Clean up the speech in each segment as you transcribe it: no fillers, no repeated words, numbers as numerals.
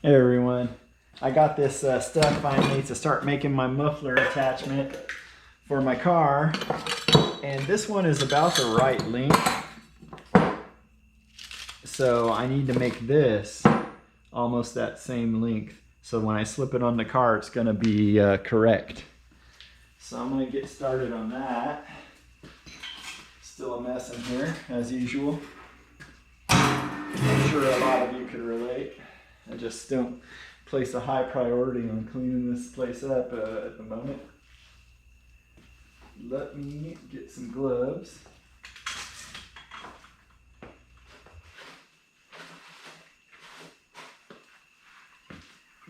Hey everyone, I got this stuff finally to start making my muffler attachment for my car, and this one is about the right length, so I need to make this almost that same length, so when I slip it on the car it's going to be correct. So I'm going to get started on that. Still a mess in here as usual. I'm sure a lot of you could relate. I just don't place a high priority on cleaning this place up at the moment. Let me get some gloves.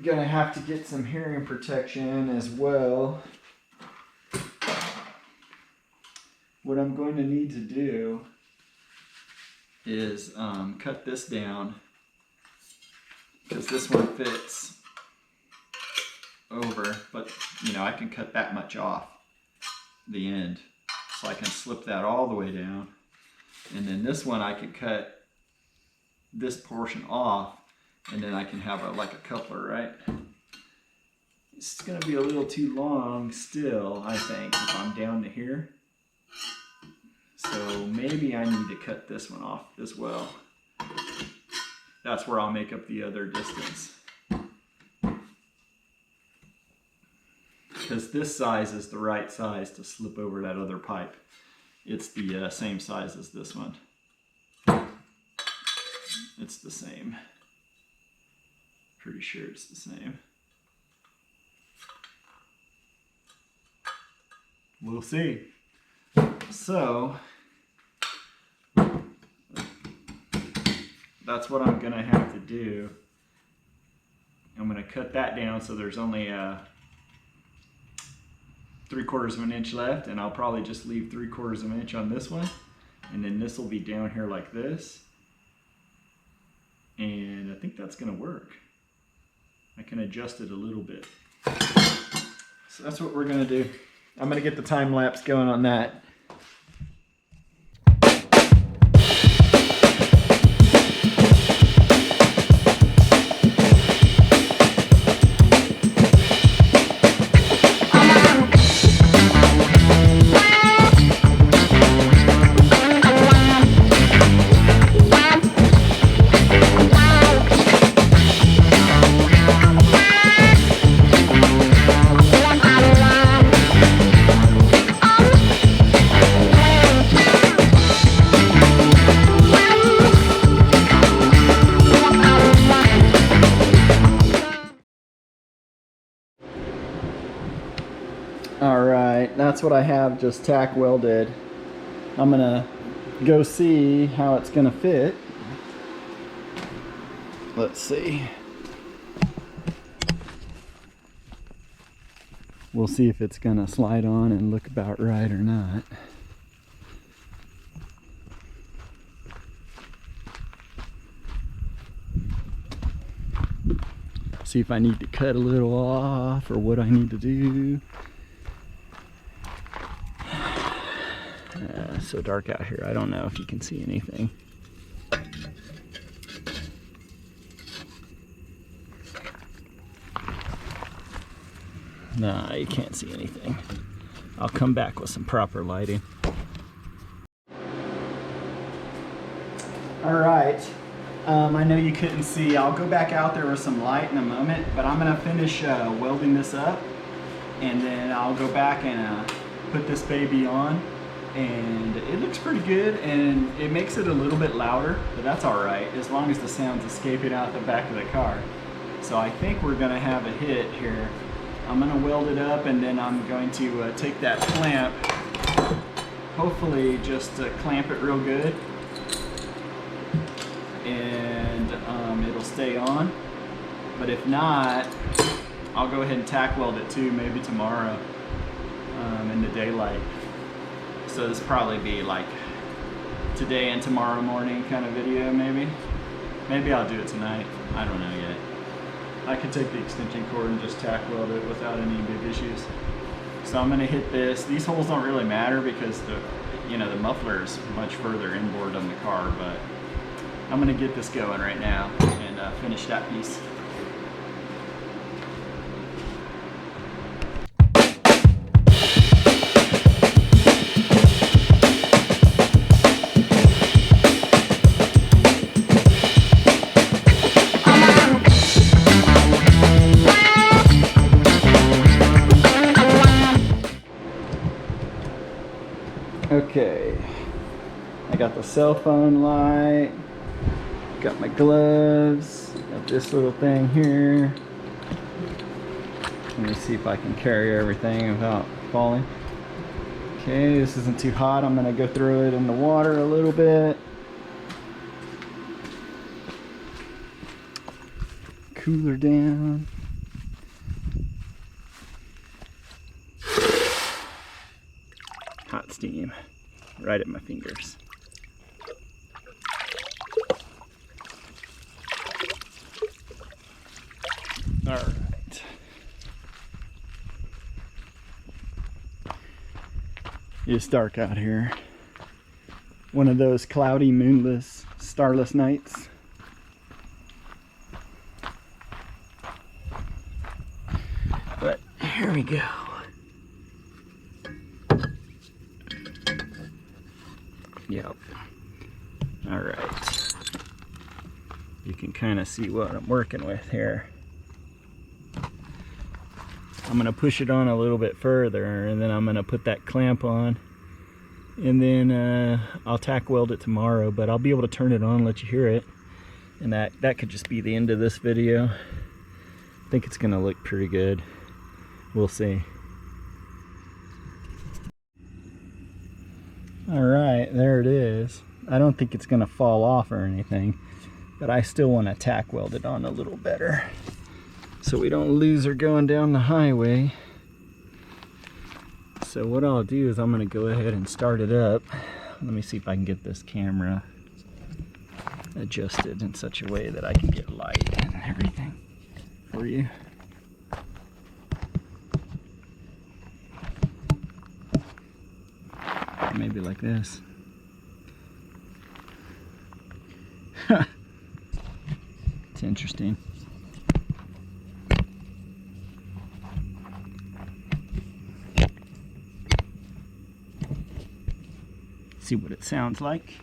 Gonna have to get some hearing protection as well. What I'm going to need to do is cut this down, because this one fits over, but you know, I can cut that much off the end, so I can slip that all the way down, and then this one I could cut this portion off, and then I can have like a coupler, right? It's gonna be a little too long still, I think, if I'm down to here, so maybe I need to cut this one off as well. That's where I'll make up the other distance. Because this size is the right size to slip over that other pipe. It's the same size as this one. It's the same. Pretty sure it's the same. We'll see. So, that's what I'm gonna have to do. I'm gonna cut that down so there's only 3/4 of an inch left, and I'll probably just leave 3/4 of an inch on this one, and then this will be down here like this, and I think that's gonna work. I can adjust it a little bit. So that's what we're gonna do. I'm gonna get the time lapse going on that. Alright, that's what I have just tack welded. I'm gonna go see how it's gonna fit. Let's see. We'll see if it's gonna slide on and look about right or not. See if I need to cut a little off or what I need to do. It's so dark out here, I don't know if you can see anything. Nah, you can't see anything. I'll come back with some proper lighting. Alright, I know you couldn't see. I'll go back out there with some light in a moment, but I'm going to finish welding this up, and then I'll go back and put this baby on. And it looks pretty good, and it makes it a little bit louder, but that's alright as long as the sound's escaping out the back of the car. So I think we're going to have a hit here. I'm going to weld it up, and then I'm going to take that clamp, hopefully just clamp it real good, and it'll stay on. But if not, I'll go ahead and tack weld it too, maybe tomorrow in the daylight. So this will probably be like today and tomorrow morning kind of video, maybe. Maybe I'll do it tonight. I don't know yet. I could take the extension cord and just tack weld it without any big issues. So I'm gonna hit this. These holes don't really matter because the muffler is much further inboard on the car, but I'm gonna get this going right now and finish that piece. Okay, I got the cell phone light, got my gloves, got this little thing here. Let me see if I can carry everything without falling. Okay, this isn't too hot. I'm gonna go throw it in the water a little bit. Cooler down. Hot steam right at my fingers. All right. It's dark out here. One of those cloudy, moonless, starless nights. But here we go. Yep. All right. You can kind of see what I'm working with here. I'm gonna push it on a little bit further, and then I'm gonna put that clamp on, and then I'll tack weld it tomorrow, but I'll be able to turn it on and let you hear it. And that could just be the end of this video. I think it's gonna look pretty good. We'll see. All right, there it is. I don't think it's gonna fall off or anything, but I still want to tack weld it on a little better so we don't lose her going down the highway. So what I'll do is I'm gonna go ahead and start it up. Let me see if I can get this camera adjusted in such a way that I can get light and everything for you. Maybe like this. It's interesting. See what it sounds like.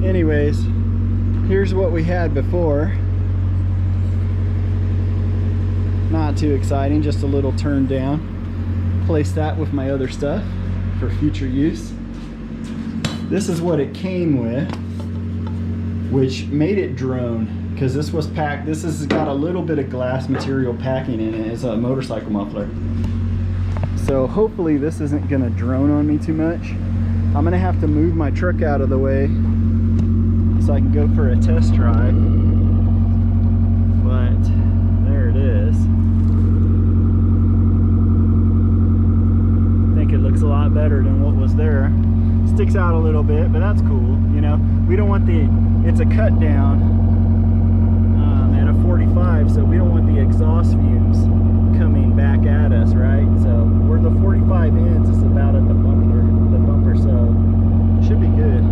Anyways, here's what we had before. Not too exciting, just a little turn down. Place that with my other stuff for future use. This is what it came with, which made it drone, because this was packed. This has got a little bit of glass material packing in it. It's a motorcycle muffler. So hopefully this isn't gonna drone on me too much. I'm gonna have to move my truck out of the way so I can go for a test drive. But there it is. I think it looks a lot better than what was there. Sticks out a little bit, but that's cool. You know, we don't want it's a cut down at a 45, so we don't want the exhaust fumes coming back at us, right? So where the 45 ends is about at the bumper, so it should be good.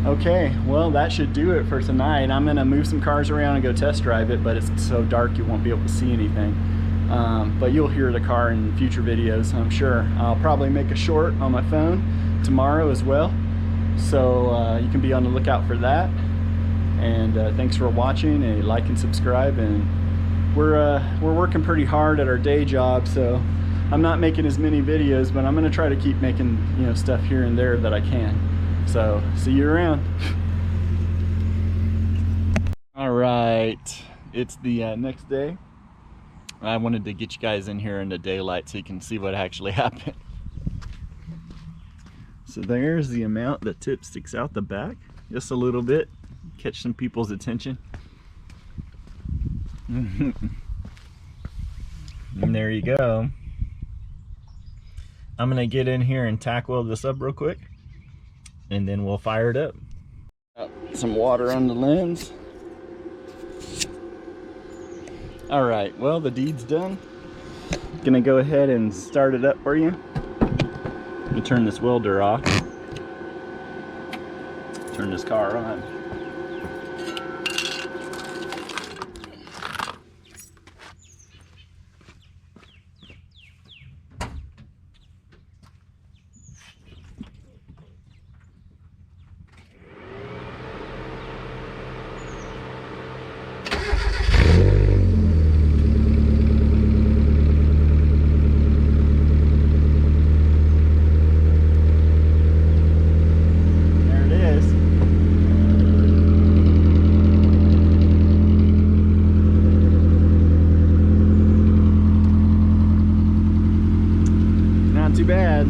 Okay, well that should do it for tonight. I'm gonna move some cars around and go test drive it, but it's so dark you won't be able to see anything. But you'll hear the car in future videos, I'm sure. I'll probably make a short on my phone tomorrow as well, so you can be on the lookout for that. And thanks for watching, and like and subscribe. And we're working pretty hard at our day job, so I'm not making as many videos, but I'm gonna try to keep making, you know, stuff here and there that I can. So see you around. All right, it's the next day. I wanted to get you guys in here in the daylight so you can see what actually happened. So there's the amount the tip sticks out the back, just a little bit, catch some people's attention. And there you go. I'm gonna get in here and tack weld this up real quick, and then we'll fire it up. Some water on the lens. All right, well, the deed's done. Gonna go ahead and start it up for you. Let me turn this welder off. Turn this car on. Not too bad.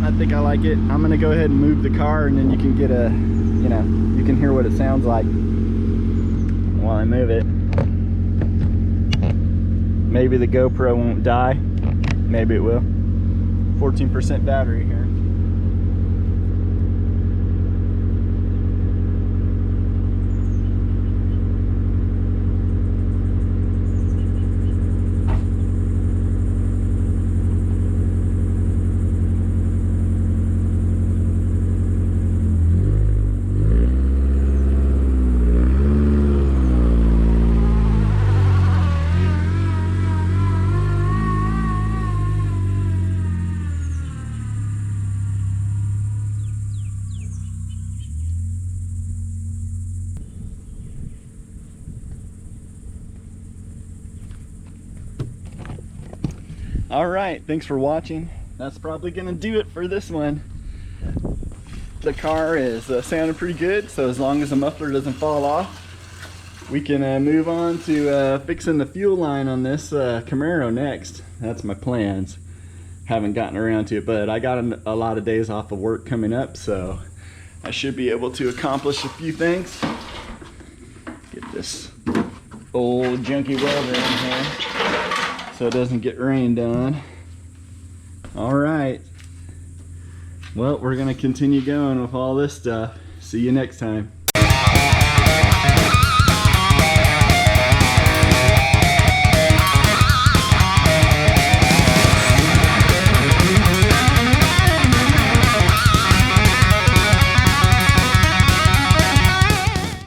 I think I like it. I'm gonna go ahead and move the car, and then you can get a, you know, you can hear what it sounds like while I move it. Maybe the GoPro won't die. Maybe it will. 14% battery here. All right, thanks for watching. That's probably gonna do it for this one. The car is sounding pretty good, so as long as the muffler doesn't fall off, we can move on to fixing the fuel line on this Camaro next. That's my plans. Haven't gotten around to it, but I got a lot of days off of work coming up, so I should be able to accomplish a few things. Get this old junky welder in here so it doesn't get rained on. All right, well, we're gonna continue going with all this stuff. See you next time.